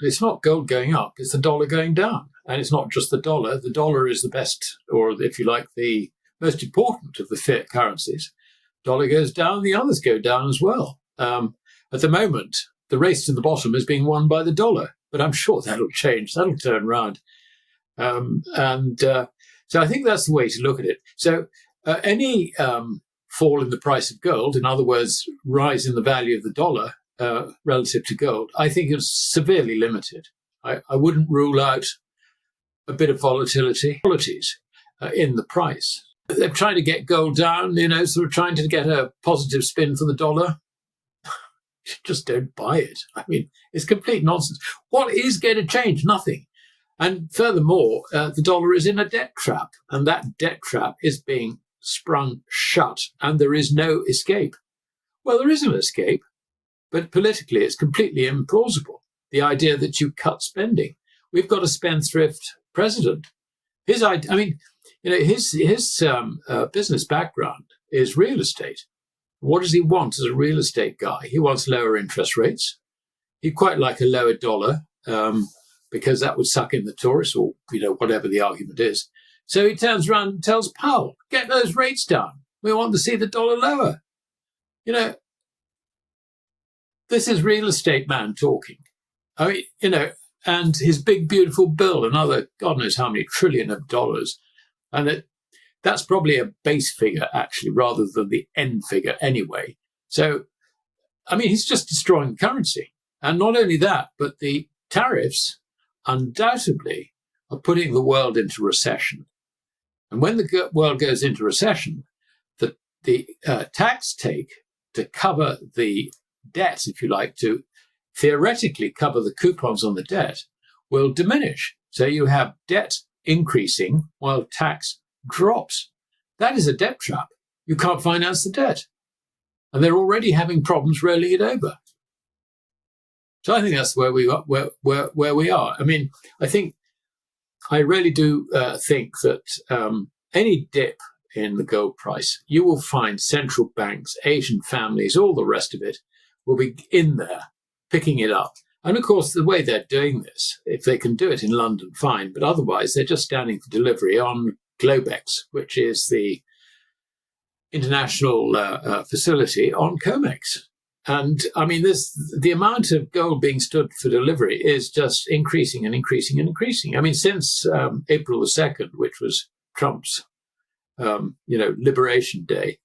It's not gold going up, it's the dollar going down. And it's not just the dollar. The dollar is the best, or if you like, the most important of the fiat currencies. Dollar goes down, the others go down as well. At the moment, the race to the bottom is being won by the dollar, but I'm sure that'll change. That'll turn around. So I think that's the way to look at it. So any fall in the price of gold, in other words, rise in the value of the dollar relative to gold, I think is severely limited. I wouldn't rule out a bit of volatility in the price. They're trying to get gold down, sort of trying to get a positive spin for the dollar. Just don't buy it. I mean, it's complete nonsense. What is going to change? Nothing. And furthermore, the dollar is in a debt trap, and that debt trap is being sprung shut, and there is no escape. Well, there is an escape, but politically it's completely implausible. The idea that you cut spending. We've got a spendthrift president. His business background is real estate. What does he want as a real estate guy? He wants lower interest rates. He'd quite like a lower dollar because that would suck in the tourists, or whatever the argument is. So he turns around and tells Powell, get those rates down. We want to see the dollar lower. This is real estate man talking. And his big, beautiful bill, another God knows how many trillion of dollars. And that's probably a base figure, actually, rather than the end figure anyway. So, he's just destroying the currency. And not only that, but the tariffs undoubtedly are putting the world into recession. And when the world goes into recession, the tax take to cover the debt, if you like, to theoretically cover the coupons on the debt, will diminish. So you have debt increasing while tax drops. That is a debt trap. You can't finance the debt. And they're already having problems rolling it over. So I think that's where we are. Where we are. I really do think that any dip in the gold price, you will find central banks, Asian families, all the rest of it will be in there picking it up. And of course, the way they're doing this, if they can do it in London, fine. But otherwise, they're just standing for delivery on Globex, which is the international facility on COMEX. And the amount of gold being stood for delivery is just increasing and increasing and increasing. Since April the 2nd, which was Trump's, Liberation Day,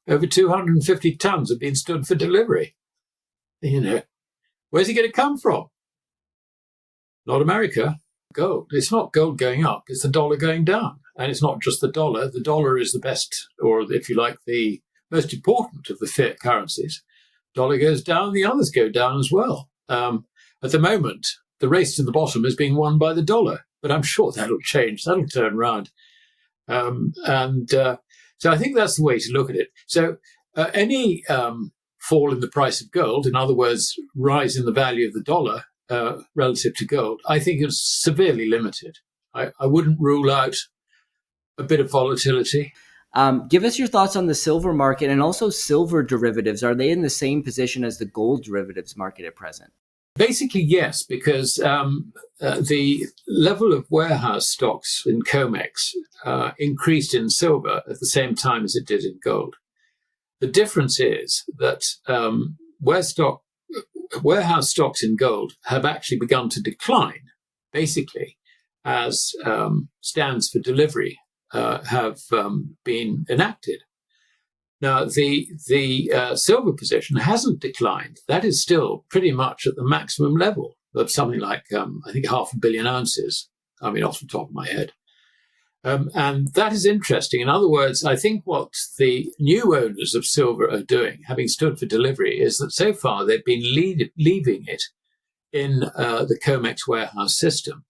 over 250 tons have been stood for delivery. Where's he going to come from? Not America. Gold. It's not gold going up, it's the dollar going down. And it's not just the dollar. The dollar is the best, or if you like, the most important of the fiat currencies. Dollar goes down, the others go down as well. At the moment, the race to the bottom is being won by the dollar, but I'm sure that'll change. That'll turn around. So I think that's the way to look at it. So any fall in the price of gold, in other words, rise in the value of the dollar relative to gold, I think is severely limited. I wouldn't rule out a bit of volatility. Give us your thoughts on the silver market and also silver derivatives. Are they in the same position as the gold derivatives market at present? Basically, yes, because the level of warehouse stocks in COMEX increased in silver at the same time as it did in gold. The difference is that warehouse stocks in gold have actually begun to decline, basically, as stands for delivery have been enacted. Now, the silver position hasn't declined. That is still pretty much at the maximum level of something like, I think, 500 million ounces, off the top of my head. And that is interesting. In other words, I think what the new owners of silver are doing, having stood for delivery, is that so far they've been leaving it in the COMEX warehouse system.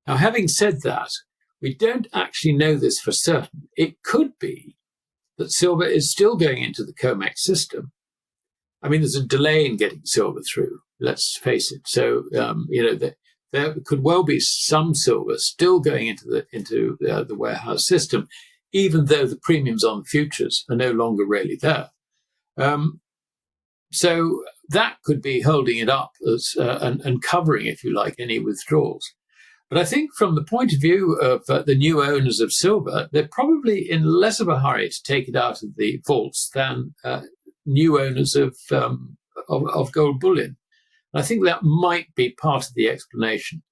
Now, having said that, we don't actually know this for certain. It could be that silver is still going into the COMEX system. There's a delay in getting silver through, let's face it. So, there could well be some silver still going into the warehouse system, even though the premiums on the futures are no longer really there. So that could be holding it up as, and covering, if you like, any withdrawals. But I think from the point of view of the new owners of silver, they're probably in less of a hurry to take it out of the vaults than new owners of gold bullion. And I think that might be part of the explanation.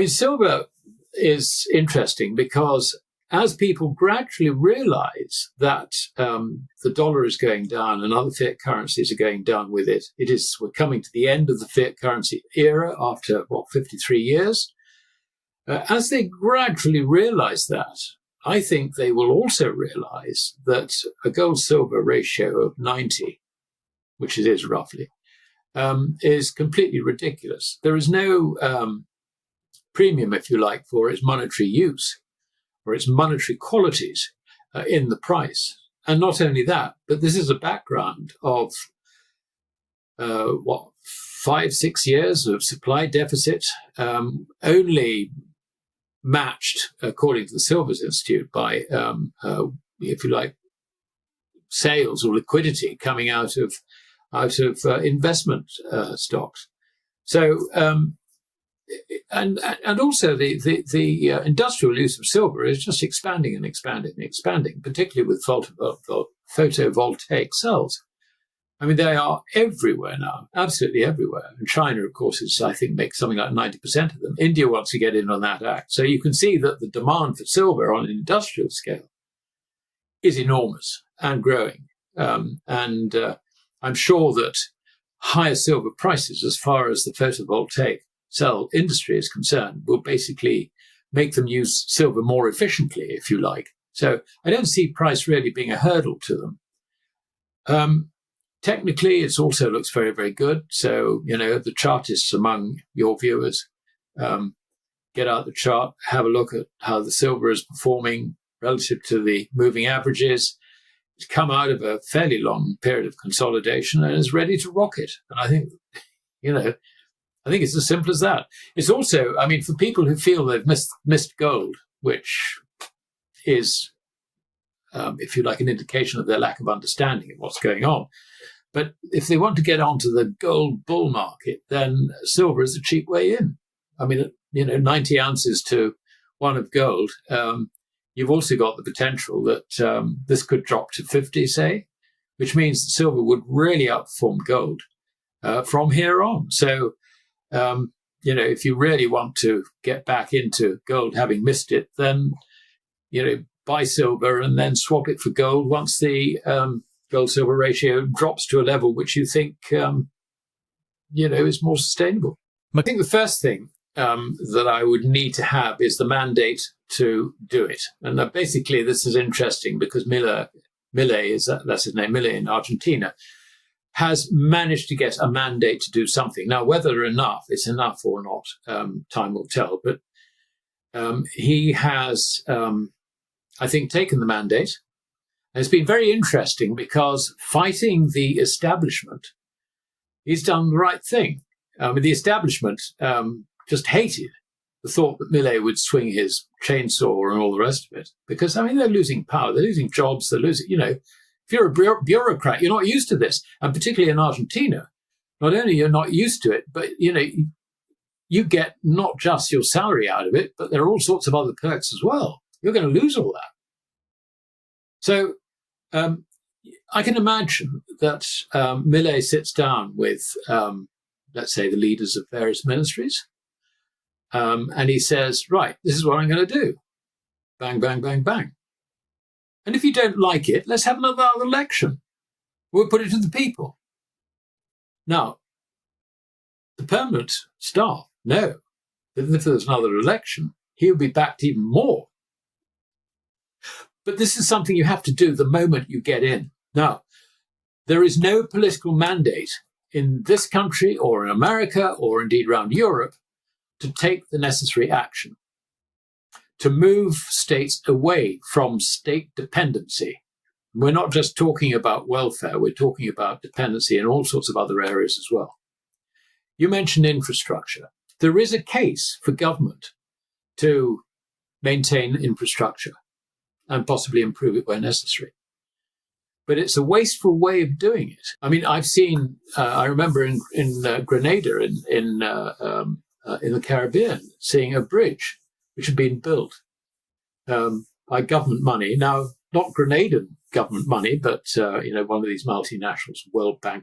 Silver is interesting because as people gradually realize that the dollar is going down and other fiat currencies are going down with it, we're coming to the end of the fiat currency era after, 53 years. As they gradually realize that, I think they will also realize that a gold-silver ratio of 90, which it is roughly, is completely ridiculous. There is no premium, if you like, for its monetary use or its monetary qualities in the price. And not only that, but this is a background of 5-6 years of supply deficit, only matched, according to the Silvers Institute, by, if you like, sales or liquidity coming out of investment stocks. So, and also the industrial use of silver is just expanding and expanding and expanding, particularly with photovoltaic cells. I mean, they are everywhere now, absolutely everywhere. And China, of course, makes something like 90% of them. India wants to get in on that act. So you can see that the demand for silver on an industrial scale is enormous and growing. And I'm sure that higher silver prices, as far as the photovoltaic cell industry is concerned, will basically make them use silver more efficiently, if you like. So I don't see price really being a hurdle to them. Technically, it also looks very, very good. So, the chartists among your viewers, get out the chart, have a look at how the silver is performing relative to the moving averages. It's come out of a fairly long period of consolidation and is ready to rocket. And I think, I think it's as simple as that. It's also, for people who feel they've missed gold, which is, if you like, an indication of their lack of understanding of what's going on. But if they want to get onto the gold bull market, then silver is a cheap way in. 90 ounces to one of gold. You've also got the potential that this could drop to 50, say, which means that silver would really outperform gold from here on. So, if you really want to get back into gold, having missed it, then, buy silver and then swap it for gold once the gold-silver ratio drops to a level which you think, is more sustainable. I think the first thing that I would need to have is the mandate to do it. And basically, this is interesting because Milei that's his name, Milei in Argentina, has managed to get a mandate to do something. Now, whether it's enough or not, time will tell. But he has, I think, taken the mandate. And it's been very interesting because fighting the establishment, he's done the right thing. The establishment just hated the thought that Milei would swing his chainsaw and all the rest of it. Because, they're losing power, they're losing jobs, they're losing, if you're a bureaucrat, you're not used to this. And particularly in Argentina, not only you're not used to it, but, you get not just your salary out of it, but there are all sorts of other perks as well. You're going to lose all that. So I can imagine that Milei sits down with, let's say, the leaders of various ministries, and he says, right, this is what I'm going to do. Bang, bang, bang, bang. And if you don't like it, let's have another election. We'll put it to the people. Now, the permanent staff know that if there's another election, he'll be backed even more. But this is something you have to do the moment you get in. Now, there is no political mandate in this country or in America or indeed around Europe to take the necessary action to move states away from state dependency. We're not just talking about welfare, we're talking about dependency in all sorts of other areas as well. You mentioned infrastructure. There is a case for government to maintain infrastructure and possibly improve it where necessary. but it's a wasteful way of doing it. I mean, I've seen. I remember in Grenada in the Caribbean, seeing a bridge which had been built by government money. Now, not Grenadian government money, but one of these multinationals, World Bank